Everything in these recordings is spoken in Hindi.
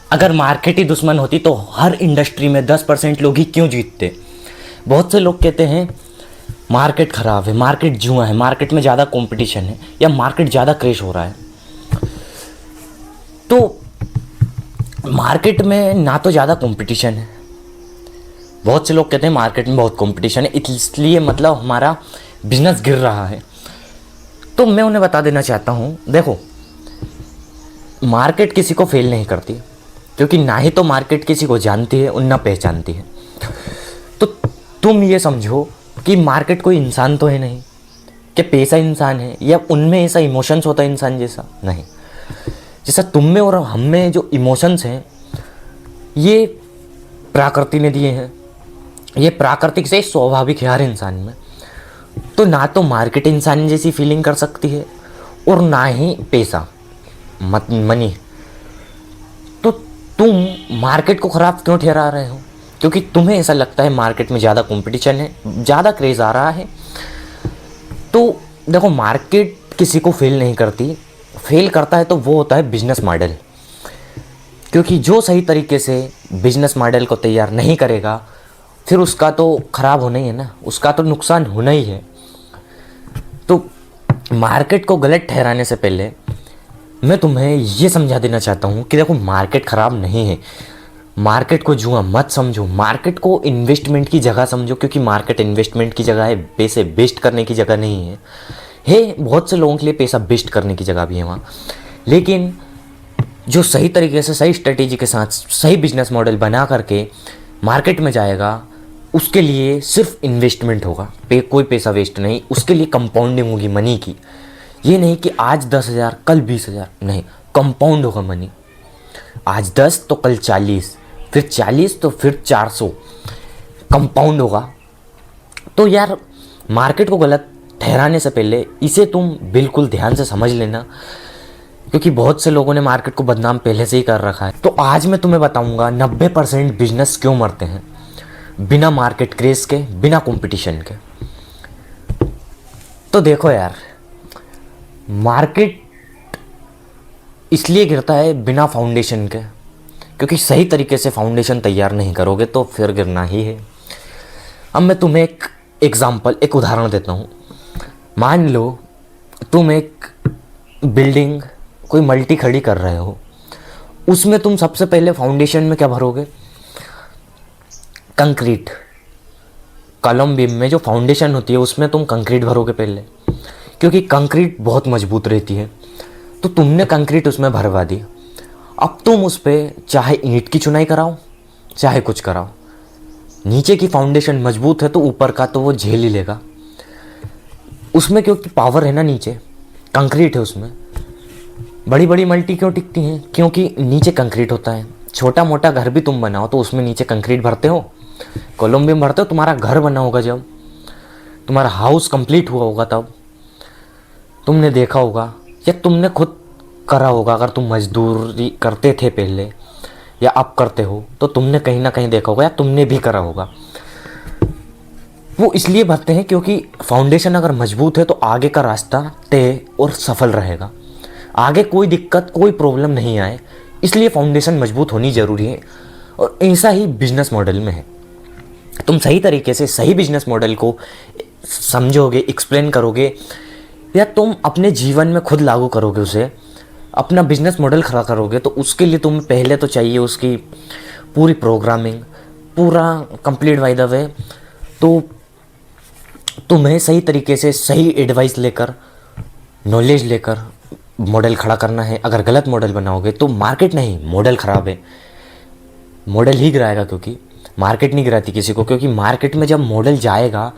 अगर मार्केट ही दुश्मन होती तो हर इंडस्ट्री में 10% लोग ही क्यों जीतते। बहुत से लोग कहते हैं मार्केट ख़राब है, मार्केट जुआ है, मार्केट में ज़्यादा कंपटीशन है या मार्केट ज़्यादा क्रेश हो रहा है। तो मार्केट में ना तो ज़्यादा कंपटीशन है, बहुत से लोग कहते हैं मार्केट में बहुत कंपटीशन है इसलिए मतलब हमारा बिजनेस गिर रहा है। तो मैं उन्हें बता देना चाहता हूँ, देखो मार्केट किसी को फेल नहीं करती, क्योंकि ना ही तो मार्केट किसी को जानती है और ना पहचानती है। तो तुम ये समझो कि मार्केट कोई इंसान तो है नहीं, कि पैसा इंसान है या उनमें ऐसा इमोशंस होता है इंसान जैसा, नहीं। जैसा तुम में और हम में जो इमोशंस हैं ये प्रकृति ने दिए हैं, ये प्राकृतिक से स्वाभाविक है हर इंसान में। तो ना तो मार्केट इंसान जैसी फीलिंग कर सकती है और ना ही पैसा मनी। तो तुम मार्केट को ख़राब क्यों ठहरा रहे हो? क्योंकि तुम्हें ऐसा लगता है मार्केट में ज़्यादा कंपटीशन है, ज़्यादा क्रेज़ आ रहा है। तो देखो मार्केट किसी को फेल नहीं करती, फेल करता है तो वो होता है बिजनेस मॉडल। क्योंकि जो सही तरीके से बिजनेस मॉडल को तैयार नहीं करेगा फिर उसका तो ख़राब होना ही है ना, उसका तो नुकसान होना ही है। तो मार्केट को गलत ठहराने से पहले मैं तुम्हें ये समझा देना चाहता हूँ कि देखो मार्केट ख़राब नहीं है। मार्केट को जुआ मत समझो, मार्केट को इन्वेस्टमेंट की जगह समझो, क्योंकि मार्केट इन्वेस्टमेंट की जगह है, पैसे वेस्ट करने की जगह नहीं है। बहुत से लोगों के लिए पैसा वेस्ट करने की जगह भी है वहाँ, लेकिन जो सही तरीके से सही स्ट्रेटेजी के साथ सही बिजनेस मॉडल बना करके मार्केट में जाएगा उसके लिए सिर्फ इन्वेस्टमेंट होगा, कोई पैसा वेस्ट नहीं। उसके लिए कंपाउंडिंग होगी मनी की। ये नहीं कि आज 10,000 कल 20,000, नहीं, कंपाउंड होगा मनी। आज 10 तो कल 40, फिर 40 तो फिर 400, कंपाउंड होगा। तो यार मार्केट को गलत ठहराने से पहले इसे तुम बिल्कुल ध्यान से समझ लेना, क्योंकि बहुत से लोगों ने मार्केट को बदनाम पहले से ही कर रखा है। तो आज मैं तुम्हें बताऊंगा 90% बिजनेस क्यों मरते हैं बिना मार्केट क्रेज के, बिना कंपटीशन के। तो देखो यार, मार्केट इसलिए गिरता है बिना फाउंडेशन के, क्योंकि सही तरीके से फाउंडेशन तैयार नहीं करोगे तो फिर गिरना ही है। अब मैं तुम्हें एक उदाहरण देता हूँ। मान लो तुम एक बिल्डिंग कोई मल्टी खड़ी कर रहे हो, उसमें तुम सबसे पहले फाउंडेशन में क्या भरोगे? कंक्रीट। कॉलम बीम में जो फाउंडेशन होती है उसमें तुम कंक्रीट भरोगे पहले, क्योंकि कंक्रीट बहुत मजबूत रहती है। तो तुमने कंक्रीट उसमें भरवा दी। अब तुम उस पर चाहे ईंट की चुनाई कराओ चाहे कुछ कराओ, नीचे की फाउंडेशन मजबूत है तो ऊपर का तो वो झेल ही लेगा। उसमें क्योंकि पावर है ना, नीचे कंक्रीट है उसमें। बड़ी बड़ी मल्टी क्यों टिकती हैं? क्योंकि नीचे कंक्रीट होता है। छोटा मोटा घर भी तुम बनाओ तो उसमें नीचे कंक्रीट भरते हो, कॉलम बीम भरते हो। तुम्हारा घर बना होगा, जब तुम्हारा हाउस कंप्लीट हुआ होगा तब तुमने देखा होगा या तुमने खुद करा होगा। अगर तुम मजदूरी करते थे पहले या अब करते हो तो तुमने कहीं ना कहीं देखा होगा या तुमने भी करा होगा। वो इसलिए भरते हैं क्योंकि फाउंडेशन अगर मजबूत है तो आगे का रास्ता तय और सफल रहेगा, आगे कोई दिक्कत कोई प्रॉब्लम नहीं आए, इसलिए फाउंडेशन मजबूत होनी ज़रूरी है। और ऐसा ही बिजनेस मॉडल में है। तुम सही तरीके से सही बिजनेस मॉडल को समझोगे, एक्सप्लेन करोगे या तुम अपने जीवन में खुद लागू करोगे, उसे अपना बिजनेस मॉडल खड़ा करोगे, तो उसके लिए तुम्हें पहले तो चाहिए उसकी पूरी प्रोग्रामिंग, पूरा कंप्लीट बाय द वे। तो तुम्हें सही तरीके से सही एडवाइस लेकर, नॉलेज लेकर मॉडल खड़ा करना है। अगर गलत मॉडल बनाओगे तो मार्केट नहीं, मॉडल ख़राब है, मॉडल ही गिराएगा। क्योंकि मार्केट नहीं गिराती किसी को, क्योंकि मार्केट में जब मॉडल जाएगा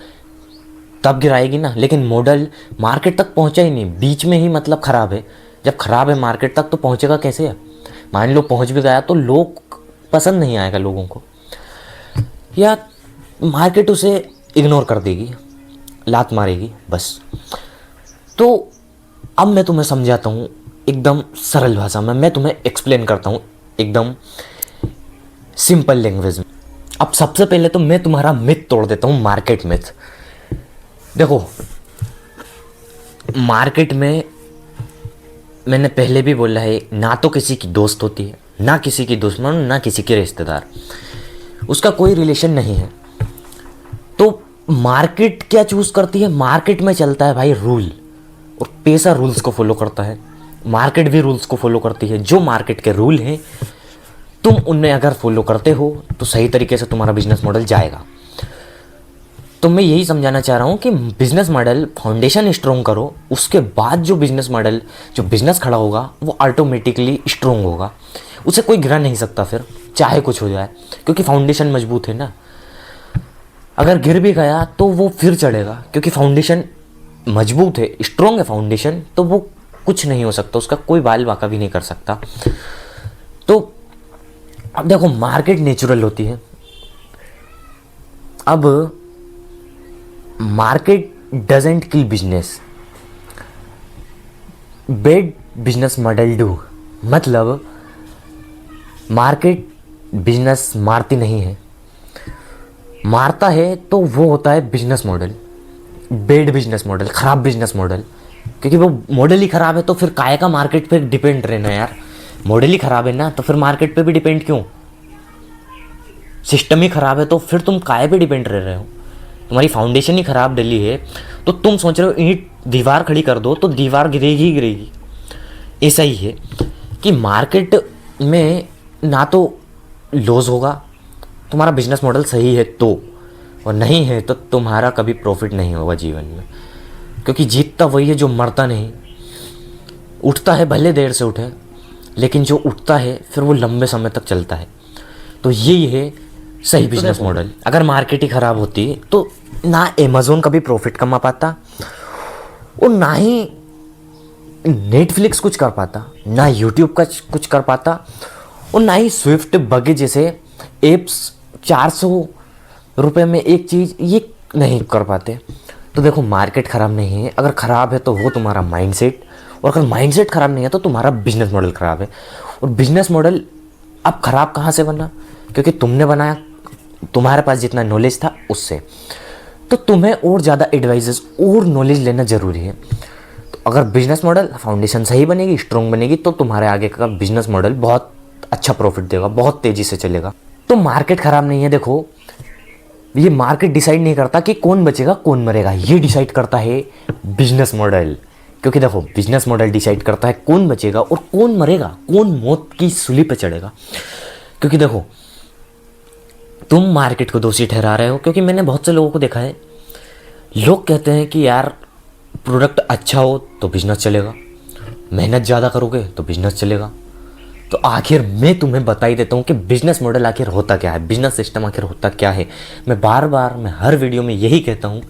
तब गिराएगी ना। लेकिन मॉडल मार्केट तक पहुंचा ही नहीं, बीच में ही मतलब ख़राब है। जब ख़राब है मार्केट तक तो पहुंचेगा कैसे? मान लो पहुंच भी गया तो लोग पसंद नहीं आएगा लोगों को, या मार्केट उसे इग्नोर कर देगी, लात मारेगी बस। तो अब मैं तुम्हें समझाता हूँ एकदम सरल भाषा में, मैं तुम्हें एक्सप्लेन करता हूँ एकदम सिंपल लैंग्वेज में। अब सबसे पहले तो मैं तुम्हारा मिथ तोड़ देता हूँ, मार्केट मिथ। देखो मार्केट में मैंने पहले भी बोला है, ना तो किसी की दोस्त होती है ना किसी की दुश्मन, ना किसी के रिश्तेदार, उसका कोई रिलेशन नहीं है। तो मार्केट क्या चूज करती है? मार्केट में चलता है भाई रूल, और पैसा रूल्स को फॉलो करता है, मार्केट भी रूल्स को फॉलो करती है। जो मार्केट के रूल हैं तुम उन्हें अगर फॉलो करते हो तो सही तरीके से तुम्हारा बिजनेस मॉडल जाएगा। तो मैं यही समझाना चाह रहा हूँ कि बिजनेस मॉडल फाउंडेशन स्ट्रॉन्ग करो, उसके बाद जो बिजनेस मॉडल, जो बिजनेस खड़ा होगा वो ऑटोमेटिकली स्ट्रॉन्ग होगा, उसे कोई गिरा नहीं सकता फिर, चाहे कुछ हो जाए, क्योंकि फाउंडेशन मजबूत है ना। अगर गिर भी गया तो वो फिर चढ़ेगा, क्योंकि फाउंडेशन मजबूत है, स्ट्रॉन्ग है फाउंडेशन, तो वो कुछ नहीं हो सकता, उसका कोई बाल बाका भी नहीं कर सकता। तो अब देखो मार्केट नेचुरल होती है। अब market doesn't kill business, bed business model do. मतलब मार्केट बिजनेस मारती नहीं है, मारता है तो वो होता है business model, bed business model, खराब बिजनेस मॉडल। क्योंकि वो मॉडल ही खराब है तो फिर काहे का मार्केट पे डिपेंड रहना यार। मॉडल ही खराब है ना, तो फिर मार्केट पे भी डिपेंड क्यों? सिस्टम ही खराब है तो फिर तुम काहे पे डिपेंड रह रहे हो? तुम्हारी फाउंडेशन ही खराब डली है तो तुम सोच रहे हो ईंट दीवार खड़ी कर दो तो दीवार गिरेगी ही गिरेगी। ऐसा ही है कि मार्केट में ना तो लॉस होगा, तुम्हारा बिजनेस मॉडल सही है तो, और नहीं है तो तुम्हारा कभी प्रॉफिट नहीं होगा जीवन में। क्योंकि जीतता वही है जो मरता नहीं, उठता है भले देर से उठे, लेकिन जो उठता है फिर वो लंबे समय तक चलता है। तो यही है सही बिजनेस मॉडल। अगर मार्केट ही खराब होती तो ना अमेज़न कभी प्रॉफिट कमा पाता, और ना ही नेटफ्लिक्स कुछ कर पाता, ना यूट्यूब का कुछ कर पाता, और ना ही स्विफ्ट बगे जैसे एप्स 400 रुपये में एक चीज़ ये नहीं कर पाते। तो देखो मार्केट ख़राब नहीं है, अगर ख़राब है तो वो तुम्हारा माइंडसेट, और अगर माइंडसेट ख़राब नहीं है तो तुम्हारा बिजनेस मॉडल ख़राब है। और बिजनेस मॉडल अब ख़राब कहाँ से बना? क्योंकि तुमने बनाया, तुम्हारे पास जितना नॉलेज था उससे। तो तुम्हें और ज़्यादा एडवाइजेस और नॉलेज लेना ज़रूरी है। तो अगर बिजनेस मॉडल फाउंडेशन सही बनेगी, स्ट्रॉन्ग बनेगी, तो तुम्हारे आगे का बिजनेस मॉडल बहुत अच्छा प्रॉफिट देगा, बहुत तेज़ी से चलेगा। तो मार्केट ख़राब नहीं है। देखो ये मार्केट डिसाइड नहीं करता कि कौन बचेगा कौन मरेगा, ये डिसाइड करता है बिजनेस मॉडल। क्योंकि देखो बिजनेस मॉडल डिसाइड करता है कौन बचेगा और कौन मरेगा, कौन मौत की सूली पे चढ़ेगा। क्योंकि देखो तुम मार्केट को दोषी ठहरा रहे हो, क्योंकि मैंने बहुत से लोगों को देखा है, लोग कहते हैं कि यार प्रोडक्ट अच्छा हो तो बिजनेस चलेगा, मेहनत ज़्यादा करोगे तो बिजनेस चलेगा। तो आखिर मैं तुम्हें बता ही देता हूँ कि बिजनेस मॉडल आखिर होता क्या है, बिजनेस सिस्टम आखिर होता क्या है। मैं बार बार मैं हर वीडियो में यही कहता हूँ,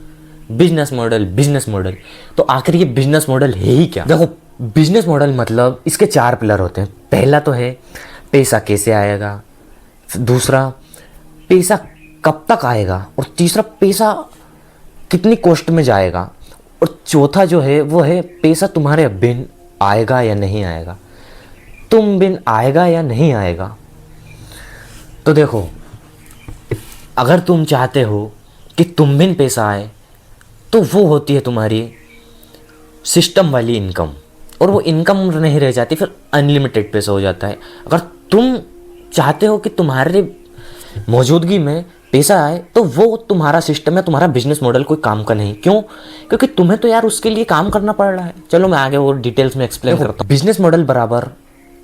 बिजनेस मॉडल बिजनेस मॉडल। तो आखिर ये बिजनेस मॉडल है ही क्या? देखो बिजनेस मॉडल मतलब इसके 4 पिलर होते हैं। पहला तो है पैसा कैसे आएगा, दूसरा पैसा कब तक आएगा, और तीसरा पैसा कितनी कॉस्ट में जाएगा, और चौथा जो है वो है पैसा तुम्हारे बिन आएगा या नहीं आएगा, तुम बिन आएगा या नहीं आएगा। तो देखो अगर तुम चाहते हो कि तुम बिन पैसा आए तो वो होती है तुम्हारी सिस्टम वाली इनकम, और वो इनकम नहीं रह जाती, फिर अनलिमिटेड पैसा हो जाता है। अगर तुम चाहते हो कि तुम्हारे मौजूदगी में पैसा आए तो वो तुम्हारा सिस्टम है, तुम्हारा बिजनेस मॉडल कोई काम का नहीं। क्यों? क्योंकि तुम्हें तो यार उसके लिए काम करना पड़ रहा है। चलो मैं आगे और डिटेल्स में एक्सप्लेन करता हूँ। बिजनेस मॉडल बराबर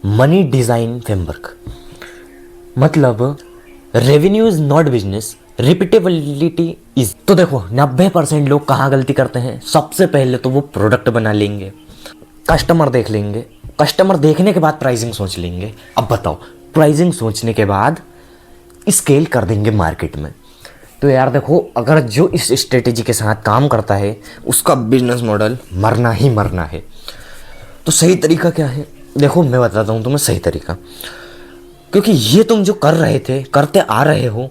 मनी डिजाइन फ्रेमवर्क, मतलब revenue is not business, repeatability is. तो देखो 90% लोग कहाँ गलती करते हैं? सबसे पहले तो वो प्रोडक्ट बना लेंगे, कस्टमर देख लेंगे, कस्टमर देखने के बाद प्राइसिंग सोच लेंगे। अब बताओ प्राइसिंग सोचने के बाद स्केल कर देंगे मार्केट में। तो यार देखो अगर जो इस स्ट्रेटेजी के साथ काम करता है उसका बिजनेस मॉडल मरना ही मरना है। तो सही तरीका क्या है? देखो मैं बताता हूँ तुम्हें सही तरीका, क्योंकि ये तुम जो कर रहे थे, करते आ रहे हो,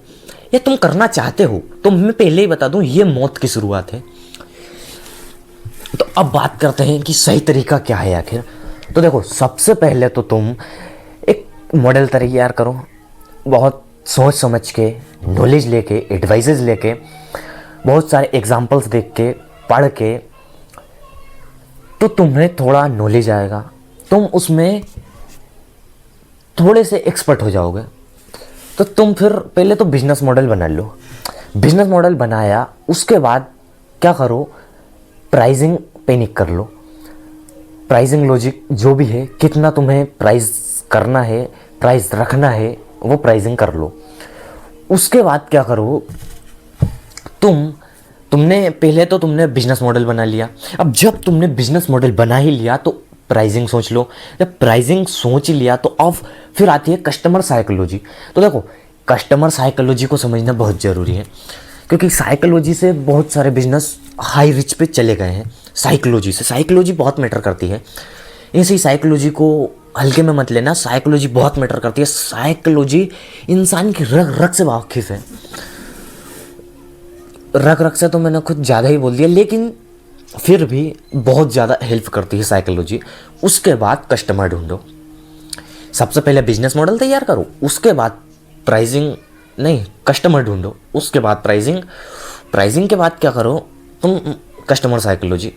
या तुम करना चाहते हो, तो मैं पहले ही बता दूं ये मौत की शुरुआत है। तो अब बात करते हैं कि सही तरीका क्या है आखिर। तो देखो सबसे पहले तो तुम एक मॉडल तैयार करो, बहुत सोच समझ के, नॉलेज लेके, एडवाइजेज लेके, बहुत सारे एग्जाम्पल्स देख के, पढ़ के, तो तुम्हें थोड़ा नॉलेज आएगा। तुम उसमें थोड़े से एक्सपर्ट हो जाओगे तो तुम फिर पहले तो बिजनेस मॉडल बना लो। बिजनेस मॉडल बनाया, उसके बाद क्या करो, प्राइसिंग पैनिक कर लो। प्राइसिंग लॉजिक जो भी है, कितना तुम्हें प्राइस करना है, प्राइस रखना है, वो प्राइसिंग कर लो। उसके बाद क्या करो, तुमने पहले तो तुमने बिजनेस मॉडल बना लिया। अब जब तुमने बिजनेस मॉडल बना ही लिया तो प्राइसिंग सोच लो। जब प्राइसिंग सोच लिया तो अब फिर आती है कस्टमर साइकोलॉजी। तो देखो, कस्टमर साइकोलॉजी को समझना बहुत ज़रूरी है, क्योंकि साइकोलॉजी से बहुत सारे बिजनेस हाई रिच पे चले गए हैं। साइकोलॉजी बहुत मैटर करती है। ऐसे ही साइकोलॉजी को हल्के में मत लेना, साइकोलॉजी बहुत मैटर करती है। साइकोलॉजी इंसान की रग रग से वाकिफ है। रग रग से तो मैंने कुछ ज़्यादा ही बोल दिया, लेकिन फिर भी बहुत ज़्यादा हेल्प करती है साइकोलॉजी। उसके बाद कस्टमर ढूंढो। सबसे पहले बिजनेस मॉडल तैयार करो, उसके बाद प्राइसिंग नहीं, कस्टमर ढूंढो, उसके बाद प्राइसिंग के बाद क्या करो तुम, कस्टमर साइकोलॉजी।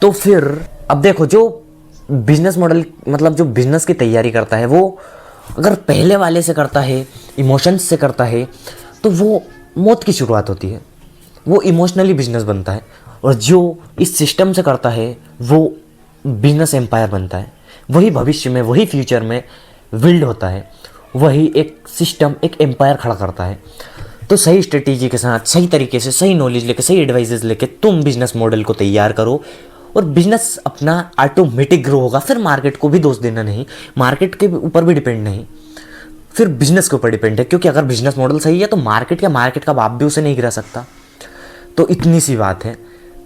तो फिर अब देखो, जो बिजनेस मॉडल मतलब जो बिजनेस की तैयारी करता है, वो अगर पहले वाले से करता है, इमोशंस से करता है, तो वो मौत की शुरुआत होती है। वो इमोशनली बिजनेस बनता है। और जो इस सिस्टम से करता है वो बिजनेस एम्पायर बनता है। वही भविष्य में, वही फ्यूचर में बिल्ड होता है। वही एक सिस्टम, एक एम्पायर खड़ा करता है। तो सही स्ट्रेटेजी के साथ, सही तरीके से, सही नॉलेज लेके, सही एडवाइजेस लेके तुम बिजनेस मॉडल को तैयार करो और बिजनेस अपना ऑटोमेटिक ग्रो होगा। फिर मार्केट को भी दोष देना नहीं, मार्केट के ऊपर भी डिपेंड नहीं, फिर बिजनेस के ऊपर डिपेंड है। क्योंकि अगर बिजनेस मॉडल सही है तो मार्केट का बाप भी उसे नहीं गिरा सकता। तो इतनी सी बात है,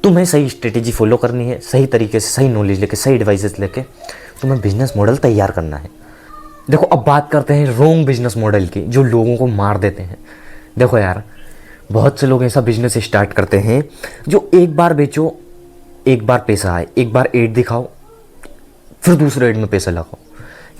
तुम्हें सही स्ट्रेटेजी फॉलो करनी है, सही तरीके से, सही नॉलेज लेके, सही एडवाइजेस लेके तुम्हें बिजनेस मॉडल तैयार करना है। देखो, अब बात करते हैं रॉन्ग बिजनेस मॉडल की, जो लोगों को मार देते हैं। देखो यार, बहुत से लोग ऐसा बिजनेस स्टार्ट करते हैं जो एक बार बेचो, एक बार पैसा आए, एक बार एड दिखाओ, फिर दूसरे एड में पैसा लगाओ।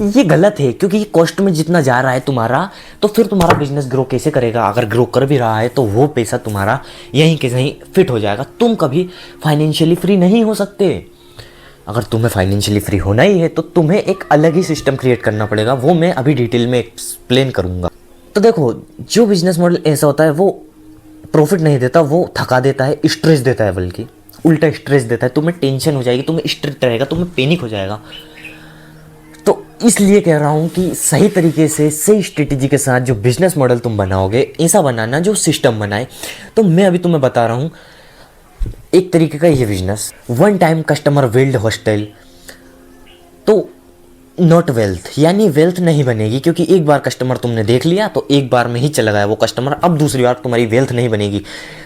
ये गलत है, क्योंकि ये कॉस्ट में जितना जा रहा है तुम्हारा, तो फिर तुम्हारा बिजनेस ग्रो कैसे करेगा? अगर ग्रो कर भी रहा है तो वो पैसा तुम्हारा यहीं के यहीं फिट हो जाएगा। तुम कभी फाइनेंशियली फ्री नहीं हो सकते। अगर तुम्हें फाइनेंशियली फ्री होना ही है तो तुम्हें एक अलग ही सिस्टम क्रिएट करना पड़ेगा। वो मैं अभी डिटेल में एक्सप्लेन करूंगा। तो देखो, जो बिजनेस मॉडल ऐसा होता है वो प्रॉफिट नहीं देता, वो थका देता है, स्ट्रेस देता है, बल्कि उल्टा स्ट्रेस देता है। तुम्हें टेंशन हो जाएगी, तुम्हें स्ट्रेस रहेगा, तुम्हें पैनिक हो जाएगा। तो इसलिए कह रहा हूँ कि सही तरीके से, सही स्ट्रेटेजी के साथ जो बिजनेस मॉडल तुम बनाओगे, ऐसा बनाना जो सिस्टम बनाए। तो मैं अभी तुम्हें बता रहा हूँ एक तरीके का ये business, one time customer build hostel. तो नॉट वेल्थ, यानी वेल्थ नहीं बनेगी, क्योंकि एक बार कस्टमर तुमने देख लिया तो एक बार में ही चला गया वो कस्टमर। अब दूसरी बार तुम्हारी वेल्थ नहीं बनेगी,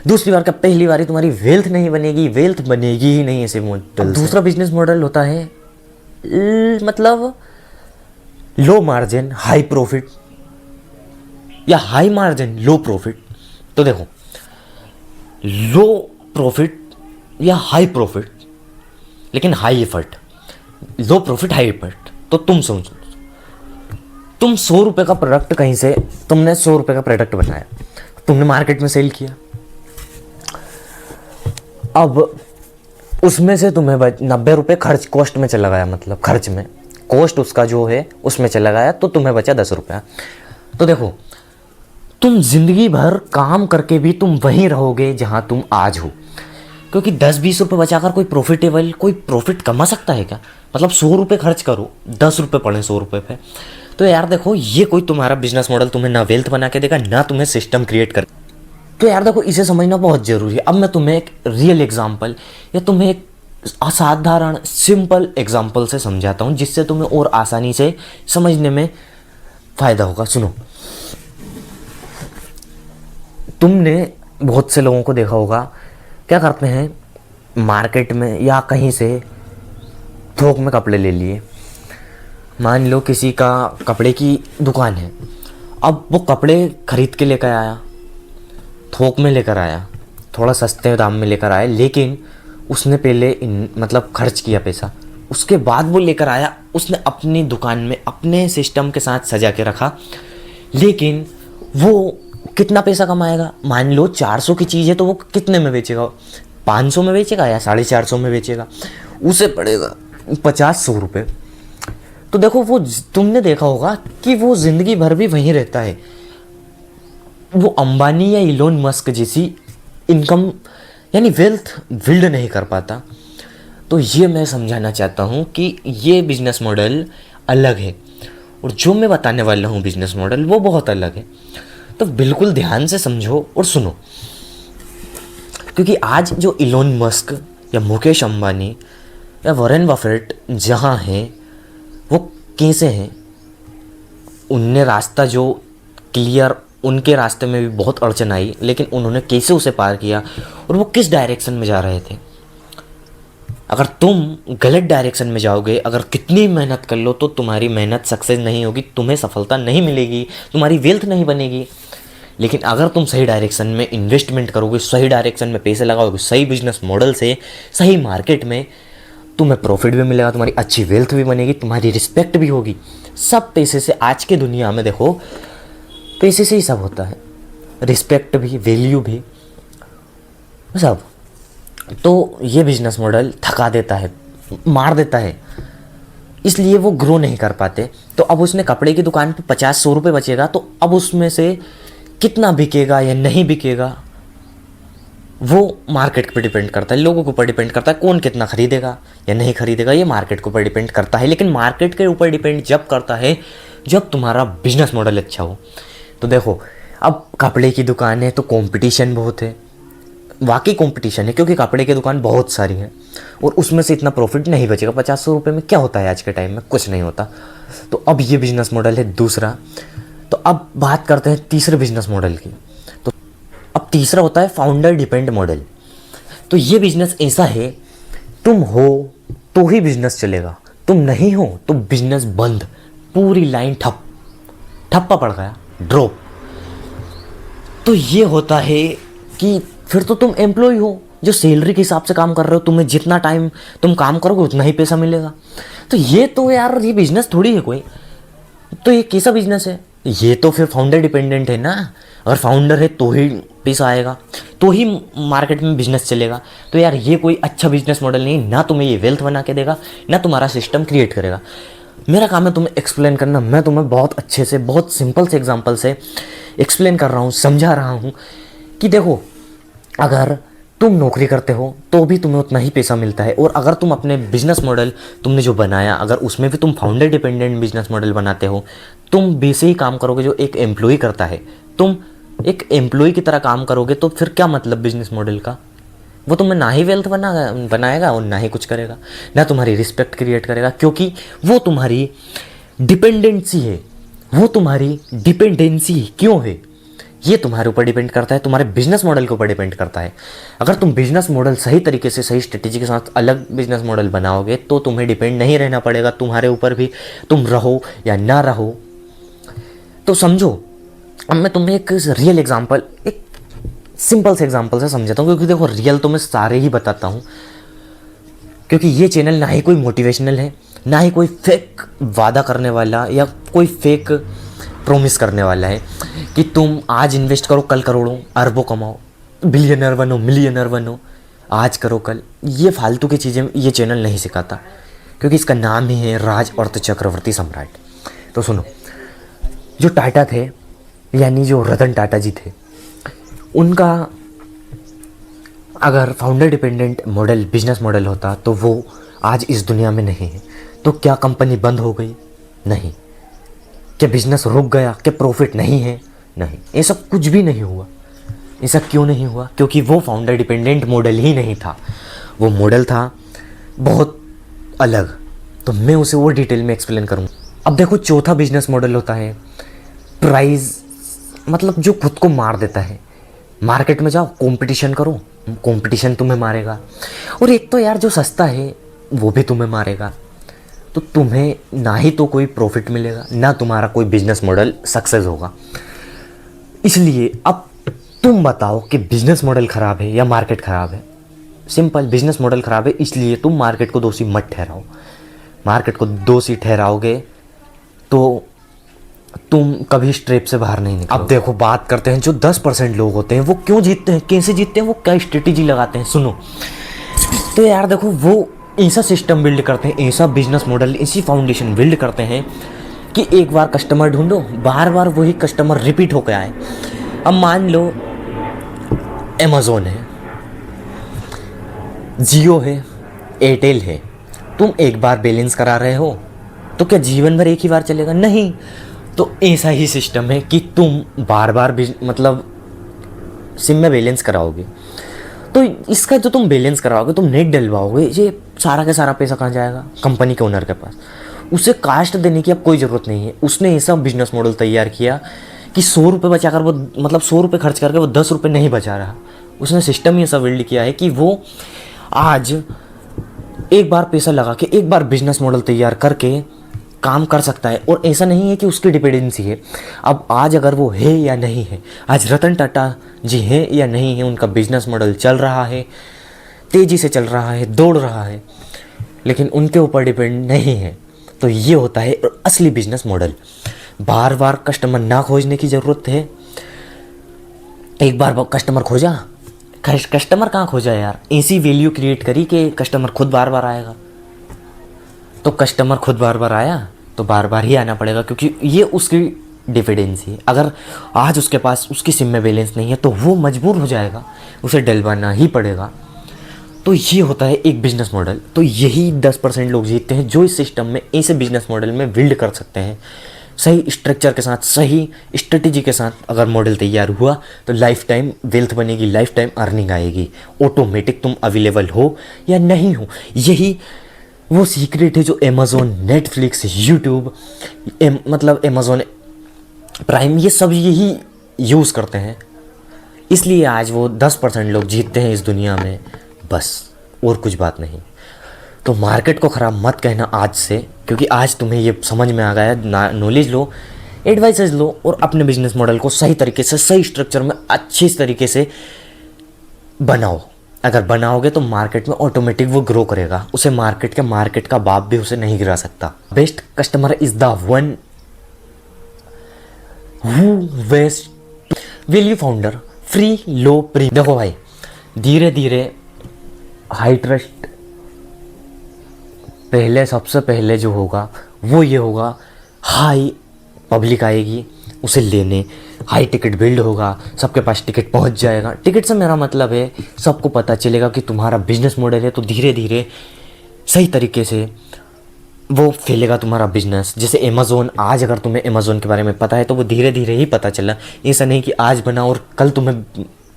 दूसरी बार का पहली बार तुम्हारी वेल्थ नहीं बनेगी, वेल्थ बनेगी ही नहीं ऐसे मॉडल। दूसरा बिजनेस मॉडल होता है मतलब लो मार्जिन हाई प्रॉफिट, या हाई मार्जिन लो प्रॉफिट। तो देखो, लो प्रॉफिट या हाई प्रॉफिट लेकिन हाई एफर्ट, लो प्रॉफिट हाई एफर्ट। तो तुम सोचो, तुम 100 रुपये का प्रोडक्ट, कहीं से तुमने 100 रुपये का प्रोडक्ट बनाया, तुमने मार्केट में सेल किया। अब उसमें से तुम्हें 90 रुपये खर्च कॉस्ट में चला गया, मतलब खर्च में, कॉस्ट उसका जो है उसमें चला गया, तो तुम्हें बचा 10 रुपया। तो देखो, तुम जिंदगी भर काम करके भी तुम वहीं रहोगे जहां तुम आज हो, क्योंकि 10-20 रुपये बचाकर कोई प्रॉफिट कमा सकता है क्या? मतलब 100 रुपये खर्च करो, 10 रुपये पड़े 100 रुपये पे। तो यार देखो, ये कोई तुम्हारा बिजनेस मॉडल तुम्हें ना वेल्थ बना के देगा, ना तुम्हें सिस्टम क्रिएट कर। तो यार देखो, इसे समझना बहुत जरूरी है। अब मैं तुम्हें एक रियल एग्जाम्पल या तुम्हें एक असाधारण सिंपल एग्जाम्पल से समझाता हूँ, जिससे तुम्हें और आसानी से समझने में फायदा होगा। सुनो, तुमने बहुत से लोगों को देखा होगा, क्या करते हैं, मार्केट में या कहीं से थोक में कपड़े ले लिए। मान लो किसी का कपड़े की दुकान है, अब वो कपड़े खरीद के लेकर आया, थोक में लेकर आया, थोड़ा सस्ते दाम में लेकर आया, लेकिन उसने पहले मतलब खर्च किया पैसा, उसके बाद वो लेकर आया, उसने अपनी दुकान में अपने सिस्टम के साथ सजा के रखा। लेकिन वो कितना पैसा कमाएगा? मान लो 400 की चीज़ है तो वो कितने में बेचेगा? 500 में बेचेगा या 450 में बेचेगा? उसे पड़ेगा 50-100 रुपये। तो देखो वो तुमने देखा होगा कि वो जिंदगी भर भी वहीं रहता है, वो अंबानी या इलोन मस्क जैसी इनकम यानी वेल्थ बिल्ड नहीं कर पाता। तो ये मैं समझाना चाहता हूँ कि ये बिजनेस मॉडल अलग है और जो मैं बताने वाला हूँ बिजनेस मॉडल वो बहुत अलग है। तो बिल्कुल ध्यान से समझो और सुनो, क्योंकि आज जो इलोन मस्क या मुकेश अंबानी या वॉरेन बफेट जहाँ हैं वो कैसे हैं, उनने रास्ता जो क्लियर, उनके रास्ते में भी बहुत अड़चन आई लेकिन उन्होंने कैसे उसे पार किया और वो किस डायरेक्शन में जा रहे थे। अगर तुम गलत डायरेक्शन में जाओगे, अगर कितनी मेहनत कर लो तो तुम्हारी मेहनत सक्सेस नहीं होगी, तुम्हें सफलता नहीं मिलेगी, तुम्हारी वेल्थ नहीं बनेगी। लेकिन अगर तुम सही डायरेक्शन में इन्वेस्टमेंट करोगे, सही डायरेक्शन में पैसे लगाओगे, सही बिजनेस मॉडल से, सही मार्केट में, तुम्हें प्रॉफिट भी मिलेगा, तुम्हारी अच्छी वेल्थ भी बनेगी, तुम्हारी रिस्पेक्ट भी होगी। सब पैसे से, आज के दुनिया में देखो पैसे से ही सब होता है, रिस्पेक्ट भी, वैल्यू भी, सब। तो ये बिजनेस मॉडल थका देता है, मार देता है, इसलिए वो ग्रो नहीं कर पाते। तो अब उसने कपड़े की दुकान पे 50-100 रुपये बचेगा तो अब उसमें से कितना बिकेगा या नहीं बिकेगा वो मार्केट पे डिपेंड करता है, लोगों के ऊपर डिपेंड करता है, कौन कितना खरीदेगा या नहीं खरीदेगा, ये मार्केट के ऊपर डिपेंड करता है। लेकिन मार्केट के ऊपर डिपेंड जब करता है जब तुम्हारा बिजनेस मॉडल अच्छा हो। तो देखो अब कपड़े की दुकान है तो कंपटीशन बहुत है, वाकई कंपटीशन है, क्योंकि कपड़े की दुकान बहुत सारी है और उसमें से इतना प्रॉफिट नहीं बचेगा। 50-100 रुपये में क्या होता है आज के टाइम में, कुछ नहीं होता। तो अब ये बिजनेस मॉडल है दूसरा। तो अब बात करते हैं तीसरे बिजनेस मॉडल की। तो अब तीसरा होता है फाउंडर डिपेंड मॉडल। तो ये बिजनेस ऐसा है, तुम हो तो ही बिजनेस चलेगा, तुम नहीं हो तो बिजनेस बंद, पूरी लाइन ठप्पा पड़ गया, ड्रॉप। तो ये होता है कि फिर तो तुम एम्प्लॉय हो जो सैलरी के हिसाब से काम कर रहे हो, तुम्हें जितना टाइम तुम काम करोगे उतना ही पैसा मिलेगा। तो ये तो यार ये बिजनेस थोड़ी है कोई, तो ये कैसा बिजनेस है, ये तो फिर फाउंडर डिपेंडेंट है ना। अगर फाउंडर है तो ही पैसा आएगा, तो ही मार्केट में बिजनेस चलेगा। तो यार ये कोई अच्छा बिजनेस मॉडल नहीं, ना तुम्हें ये वेल्थ बना के देगा, ना तुम्हारा सिस्टम क्रिएट करेगा। मेरा काम है तुम्हें एक्सप्लेन करना, मैं तुम्हें बहुत अच्छे से, बहुत सिंपल से एग्जांपल से एक्सप्लेन कर रहा हूँ, समझा रहा हूँ कि देखो अगर तुम नौकरी करते हो तो भी तुम्हें उतना ही पैसा मिलता है, और अगर तुम अपने बिजनेस मॉडल तुमने जो बनाया अगर उसमें भी तुम फाउंडर डिपेंडेंट बिजनेस मॉडल बनाते हो, तुम वैसे ही काम करोगे जो एक एम्प्लॉय करता है, तुम एक एम्प्लॉय की तरह काम करोगे, तो फिर क्या मतलब बिजनेस मॉडल का। वो तुम्हें ना ही वेल्थ बनाएगा और ना ही कुछ करेगा, ना तुम्हारी रिस्पेक्ट क्रिएट करेगा, क्योंकि वो तुम्हारी डिपेंडेंसी है। वो तुम्हारी डिपेंडेंसी क्यों है ये तुम्हारे ऊपर डिपेंड करता है, तुम्हारे बिजनेस मॉडल के ऊपर डिपेंड करता है। अगर तुम बिजनेस मॉडल सही तरीके से, सही स्ट्रेटेजी के साथ अलग बिजनेस मॉडल बनाओगे तो तुम्हें डिपेंड नहीं रहना पड़ेगा, तुम्हारे ऊपर भी, तुम रहो या ना रहो। तो समझो, अब मैं तुम्हें एक रियल एग्जांपल, एक सिंपल से एग्जांपल से समझाता हूँ, क्योंकि देखो रियल तो मैं सारे ही बताता हूँ, क्योंकि ये चैनल ना ही कोई मोटिवेशनल है, ना ही कोई फेक वादा करने वाला या कोई फेक प्रॉमिस करने वाला है कि तुम आज इन्वेस्ट करो कल करोड़ों अरबों कमाओ, बिलियनर बनो, मिलियनर बनो, आज करो कल। ये फालतू की चीज़ें ये चैनल नहीं सिखाता, क्योंकि इसका नाम ही है राज अर्थ चक्रवर्ती सम्राट। तो सुनो, जो टाटा थे यानी जो रतन टाटा जी थे, उनका अगर founder dependent model business model होता तो वो आज इस दुनिया में नहीं है। तो क्या कंपनी बंद हो गई? नहीं। क्या बिजनेस रुक गया? क्या प्रॉफिट नहीं है? नहीं, ऐसा कुछ भी नहीं हुआ। ऐसा क्यों नहीं हुआ? क्योंकि वो फाउंडर डिपेंडेंट मॉडल ही नहीं था, वो मॉडल था बहुत अलग। तो मैं उसे और डिटेल में एक्सप्लेन करूँगा। अब देखो, चौथा बिजनेस मॉडल होता है प्राइस, मतलब जो खुद को मार देता है। मार्केट में जाओ, कंपटीशन करो, कंपटीशन तुम्हें मारेगा, और एक तो यार जो सस्ता है वो भी तुम्हें मारेगा। तो तुम्हें ना ही तो कोई प्रॉफिट मिलेगा, ना तुम्हारा कोई बिजनेस मॉडल सक्सेस होगा। इसलिए अब तुम बताओ कि बिजनेस मॉडल ख़राब है या मार्केट ख़राब है। सिंपल, बिजनेस मॉडल ख़राब है, इसलिए तुम मार्केट को दोषी मत ठहराओ। मार्केट को दोषी ठहराओगे तो तुम कभी स्ट्रेप से बाहर नहीं निकलोगे। अब देखो, बात करते हैं जो 10% लोग होते हैं वो क्यों जीतते हैं, कैसे जीतते हैं, वो क्या स्ट्रेटेजी लगाते हैं। सुनो, तो यार देखो, वो ऐसा सिस्टम बिल्ड करते हैं, ऐसा बिजनेस मॉडल, ऐसी फाउंडेशन बिल्ड करते हैं कि एक बार कस्टमर ढूंढो, बार बार वही कस्टमर रिपीट होकर आए। अब मान लो अमेज़ॉन है, जियो है, एयरटेल है, तुम एक बार बैलेंस करा रहे हो तो क्या जीवन भर एक ही बार चलेगा? नहीं। तो ऐसा ही सिस्टम है कि तुम बार बार मतलब सिम में बैलेंस कराओगे, तो इसका जो तुम बैलेंस कराओगे, तुम नेट डलवाओगे, ये सारा का सारा पैसा कहाँ जाएगा? कंपनी के ओनर के पास। उसे कास्ट देने की अब कोई ज़रूरत नहीं है। उसने ऐसा बिजनेस मॉडल तैयार किया कि 100 रुपये बचाकर वो, मतलब 100 रुपये खर्च करके वो 10 रुपये नहीं बचा रहा। उसने सिस्टम ही ऐसा बिल्ड किया है कि वो आज एक बार पैसा लगा के, एक बार बिजनेस मॉडल तैयार करके काम कर सकता है। और ऐसा नहीं है कि उसकी डिपेंडेंसी है। अब आज अगर वो है या नहीं है, आज रतन टाटा जी हैं या नहीं है, उनका बिजनेस मॉडल चल रहा है, तेज़ी से चल रहा है, दौड़ रहा है, लेकिन उनके ऊपर डिपेंड नहीं है। तो ये होता है असली बिजनेस मॉडल। बार बार कस्टमर ना खोजने की ज़रूरत है। एक बार कस्टमर खोजा, कस्टमर कहाँ खोजा यार? ऐसी वैल्यू क्रिएट करी कि कस्टमर खुद बार बार आएगा। तो कस्टमर खुद बार बार आया तो बार बार ही आना पड़ेगा, क्योंकि ये उसकी डिपेंडेंसी है। अगर आज उसके पास उसकी सिम में बैलेंस नहीं है तो वो मजबूर हो जाएगा, उसे डलवाना ही पड़ेगा। तो ये होता है एक बिजनेस मॉडल। तो यही 10% लोग जीतते हैं जो इस सिस्टम में, ऐसे बिजनेस मॉडल में बिल्ड कर सकते हैं। सही स्ट्रक्चर के साथ, सही स्ट्रेटेजी के साथ अगर मॉडल तैयार हुआ तो लाइफ टाइम वेल्थ बनेगी, लाइफ टाइम अर्निंग आएगी ऑटोमेटिक, तुम अवेलेबल हो या नहीं हो। यही वो सीक्रेट है जो अमेज़ॉन, नेटफ्लिक्स, यूट्यूब, मतलब अमेज़ॉन प्राइम, ये सब यही यूज़ करते हैं। इसलिए आज वो 10% लोग जीतते हैं इस दुनिया में, बस, और कुछ बात नहीं। तो मार्केट को ख़राब मत कहना आज से, क्योंकि आज तुम्हें ये समझ में आ गया। नॉलेज लो, एडवाइसेस लो और अपने बिजनेस मॉडल को सही तरीके से, सही स्ट्रक्चर में अच्छी तरीके से बनाओ। अगर बनाओगे तो मार्केट में ऑटोमेटिक वो ग्रो करेगा। उसे मार्केट का बाप भी उसे नहीं गिरा सकता। Best customer is the one who waste value founder free low pre. देखो भाई, धीरे धीरे हाई ट्रस्ट पहले, सबसे पहले जो होगा वो ये होगा, हाई पब्लिक आएगी उसे लेने, हाई टिकट बिल्ड होगा, सबके पास टिकट पहुंच जाएगा। टिकट से मेरा मतलब है सबको पता चलेगा कि तुम्हारा बिजनेस मॉडल है, तो धीरे धीरे सही तरीके से वो फैलेगा तुम्हारा बिजनेस। जैसे अमेज़ॉन, आज अगर तुम्हें अमेज़ॉन के बारे में पता है तो वो धीरे धीरे ही पता चला। ऐसा नहीं कि आज बना और कल तुम्हें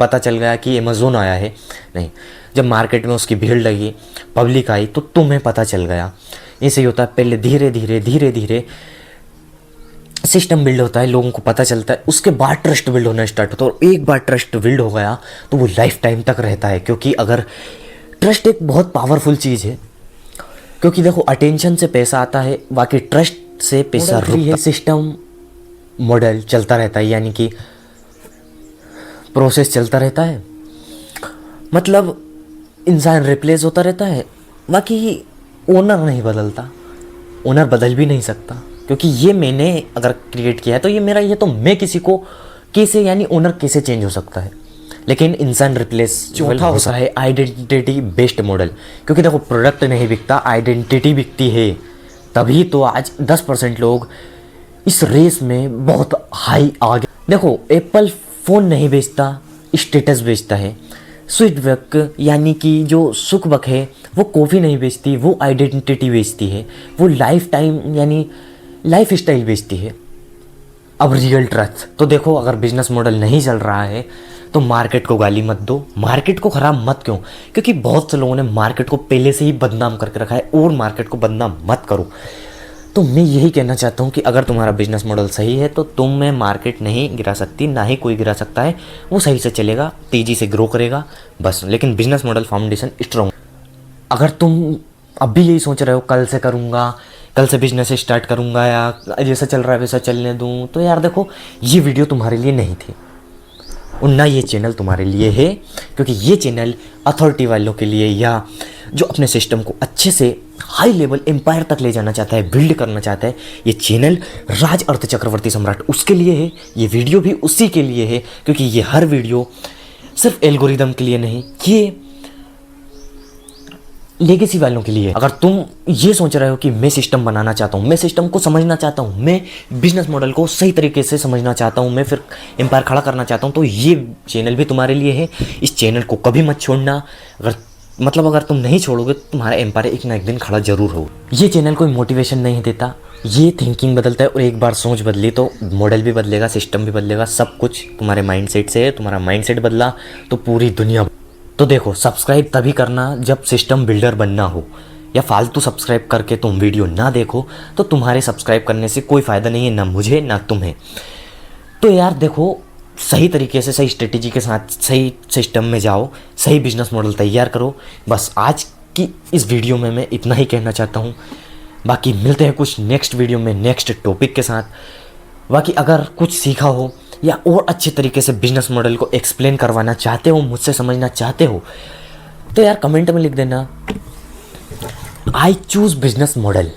पता चल गया कि अमेज़ॉन आया है, नहीं। जब मार्केट में उसकी भीड़ लगी, पब्लिक आई, तो तुम्हें पता चल गया। ऐसे ही होता है, पहले धीरे धीरे सिस्टम बिल्ड होता है, लोगों को पता चलता है, उसके बाद ट्रस्ट बिल्ड होना स्टार्ट होता है। और एक बार ट्रस्ट बिल्ड हो गया तो वो लाइफ टाइम तक रहता है, क्योंकि अगर ट्रस्ट एक बहुत पावरफुल चीज़ है। क्योंकि देखो, अटेंशन से पैसा आता है, बाकी ट्रस्ट से पैसा रुकता है। सिस्टम मॉडल चलता रहता है, यानी कि प्रोसेस चलता रहता है, मतलब इंसान रिप्लेस होता रहता है, बाकी ओनर नहीं बदलता। ओनर बदल भी नहीं सकता, क्योंकि ये मैंने अगर क्रिएट किया है तो ये मेरा, ये तो मैं किसी को कैसे, यानी ओनर कैसे चेंज हो सकता है, लेकिन इंसान रिप्लेस। चौथा होता है आइडेंटिटी बेस्ड मॉडल। क्योंकि देखो, प्रोडक्ट नहीं बिकता, आइडेंटिटी बिकती है। तभी तो आज 10% लोग इस रेस में बहुत हाई आगे। देखो, एप्पल फ़ोन नहीं बेचता, स्टेटस बेचता है। स्वीटबक यानी कि जो सुखबक है वो कॉफ़ी नहीं बेचती, वो आइडेंटिटी बेचती है। वो लाइफ टाइम यानी लाइफ स्टाइल बेचती है। अब रियल ट्रस्ट। तो देखो, अगर बिजनेस मॉडल नहीं चल रहा है तो मार्केट को गाली मत दो, मार्केट को ख़राब मत क्यों, क्योंकि बहुत से लोगों ने मार्केट को पहले से ही बदनाम करके रखा है, और मार्केट को बदनाम मत करो। तो मैं यही कहना चाहता हूँ कि अगर तुम्हारा बिजनेस मॉडल सही है तो तुम्हें मार्केट नहीं गिरा सकती, ना ही कोई गिरा सकता है। वो सही से चलेगा, तेज़ी से ग्रो करेगा, बस। लेकिन बिजनेस मॉडल फाउंडेशन स्ट्रॉन्ग। अगर तुम अब भी यही सोच रहे हो कल से करूँगा, कल से बिजनेस स्टार्ट करूँगा, या जैसा चल रहा है वैसा चलने दूँ, तो यार देखो, ये वीडियो तुम्हारे लिए नहीं थी, और ना ये चैनल तुम्हारे लिए है। क्योंकि ये चैनल अथॉरिटी वालों के लिए, या जो अपने सिस्टम को अच्छे से हाई लेवल एम्पायर तक ले जाना चाहता है, बिल्ड करना चाहता है, ये चैनल राज अर्थ चक्रवर्ती सम्राट उसके लिए है। ये वीडियो भी उसी के लिए है, क्योंकि ये हर वीडियो सिर्फ एल्गोरिदम के लिए नहीं, ये लेगेसी वालों के लिए। अगर तुम ये सोच रहे हो कि मैं सिस्टम बनाना चाहता हूँ, मैं सिस्टम को समझना चाहता हूँ, मैं बिजनेस मॉडल को सही तरीके से समझना चाहता हूँ, मैं फिर एम्पायर खड़ा करना चाहता हूँ, तो ये चैनल भी तुम्हारे लिए है। इस चैनल को कभी मत छोड़ना। अगर तुम नहीं छोड़ोगे तो तुम्हारा एम्पायर एक ना एक दिन खड़ा जरूर हो। ये चैनल कोई मोटिवेशन नहीं देता, ये थिंकिंग बदलता है। और एक बार सोच बदली तो मॉडल भी बदलेगा, सिस्टम भी बदलेगा, सब कुछ तुम्हारे माइंडसेट से है। तुम्हारा माइंडसेट बदला तो पूरी दुनिया। तो देखो, सब्सक्राइब तभी करना जब सिस्टम बिल्डर बनना हो, या फालतू सब्सक्राइब करके तुम वीडियो ना देखो तो तुम्हारे सब्सक्राइब करने से कोई फ़ायदा नहीं है, ना मुझे ना तुम्हें। तो यार देखो, सही तरीके से, सही स्ट्रेटेजी के साथ, सही सिस्टम में जाओ, सही बिजनेस मॉडल तैयार करो। बस आज की इस वीडियो में मैं इतना ही कहना चाहता हूँ। बाकी मिलते हैं कुछ नेक्स्ट वीडियो में नेक्स्ट टॉपिक के साथ। बाकी अगर कुछ सीखा हो या और अच्छे तरीके से बिजनेस मॉडल को एक्सप्लेन करवाना चाहते हो, मुझसे समझना चाहते हो, तो यार कमेंट में लिख देना, आई चूज़ बिजनेस मॉडल।